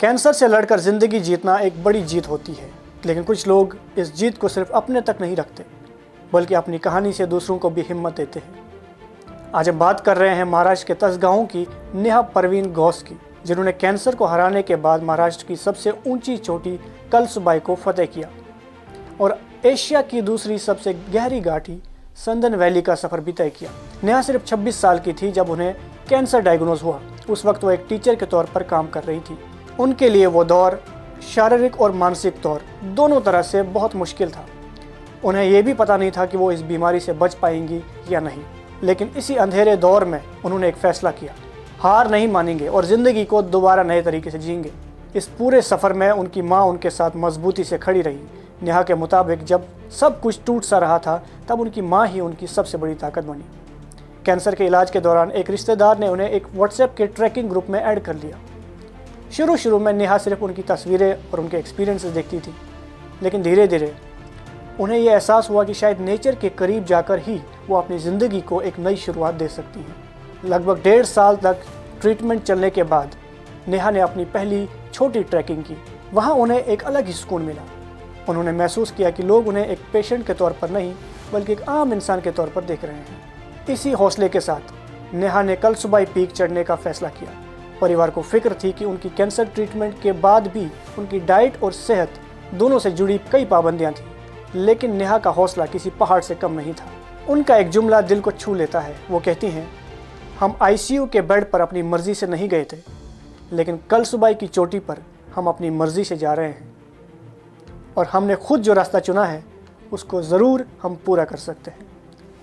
Cancer से लड़कर ज़िंदगी जीतना एक बड़ी जीत होती है, लेकिन कुछ लोग इस जीत को सिर्फ अपने तक नहीं रखते बल्कि अपनी कहानी से दूसरों को भी हिम्मत देते हैं। आज हम बात कर रहे हैं महाराष्ट्र के तसगांव की नेहा परवीन गौस की, जिन्होंने कैंसर को हराने के बाद महाराष्ट्र की सबसे ऊंची चोटी कलसुबाई को फतेह किया और एशिया की दूसरी सबसे गहरी घाटी संदन वैली का सफ़र भी तय किया। नेहा सिर्फ 26 साल की थी जब उन्हें कैंसर डायग्नोज हुआ। उस वक्त वो एक टीचर के तौर पर काम कर रही थी। उनके लिए वो दौर शारीरिक और मानसिक तौर दोनों तरह से बहुत मुश्किल था। उन्हें ये भी पता नहीं था कि वो इस बीमारी से बच पाएंगी या नहीं, लेकिन इसी अंधेरे दौर में उन्होंने एक फ़ैसला किया, हार नहीं मानेंगे और ज़िंदगी को दोबारा नए तरीके से जिएंगे। इस पूरे सफ़र में उनकी माँ उनके साथ मजबूती से खड़ी रही। नेहा के मुताबिक जब सब कुछ टूट सा रहा था तब उनकी माँ ही उनकी सबसे बड़ी ताकत बनी। कैंसर के इलाज के दौरान एक रिश्तेदार ने उन्हें एक व्हाट्सएप के ट्रैकिंग ग्रुप में ऐड कर लिया। शुरू में नेहा सिर्फ उनकी तस्वीरें और उनके एक्सपीरियंसेस देखती थी, लेकिन धीरे धीरे उन्हें यह एहसास हुआ कि शायद नेचर के करीब जाकर ही वो अपनी ज़िंदगी को एक नई शुरुआत दे सकती है। लगभग 1.5 साल तक ट्रीटमेंट चलने के बाद नेहा ने अपनी पहली छोटी ट्रैकिंग की। वहाँ उन्हें एक अलग ही सुकून मिला। उन्होंने महसूस किया कि लोग उन्हें एक पेशेंट के तौर पर नहीं बल्कि एक आम इंसान के तौर पर देख रहे हैं। इसी हौसले के साथ नेहा ने कलसुबाई पीक चढ़ने का फैसला किया। परिवार को फिक्र थी कि उनकी कैंसर ट्रीटमेंट के बाद भी उनकी डाइट और सेहत दोनों से जुड़ी कई पाबंदियां थीं, लेकिन नेहा का हौसला किसी पहाड़ से कम नहीं था। उनका एक जुमला दिल को छू लेता है। वो कहती हैं, हम आईसीयू के बेड पर अपनी मर्जी से नहीं गए थे, लेकिन कलसुबाई की चोटी पर हम अपनी मर्जी से जा रहे हैं और हमने खुद जो रास्ता चुना है उसको ज़रूर हम पूरा कर सकते हैं।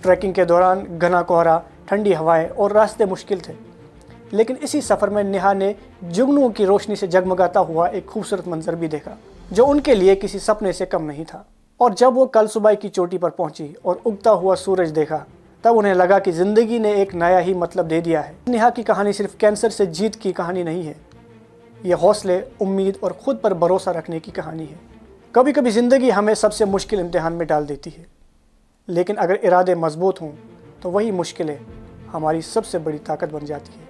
ट्रैकिंग के दौरान घना कोहरा, ठंडी हवाएं और रास्ते मुश्किल थे, लेकिन इसी सफ़र में नेहा ने जुगनुओं की रोशनी से जगमगाता हुआ एक खूबसूरत मंजर भी देखा जो उनके लिए किसी सपने से कम नहीं था। और जब वो कलसुबाई की चोटी पर पहुंची और उगता हुआ सूरज देखा, तब उन्हें लगा कि ज़िंदगी ने एक नया ही मतलब दे दिया है। नेहा की कहानी सिर्फ कैंसर से जीत की कहानी नहीं है, ये हौसले, उम्मीद और खुद पर भरोसा रखने की कहानी है। कभी कभी ज़िंदगी हमें सबसे मुश्किल इम्तिहान में डाल देती है, लेकिन अगर इरादे मजबूत हों तो वही मुश्किलें हमारी सबसे बड़ी ताकत बन जाती है।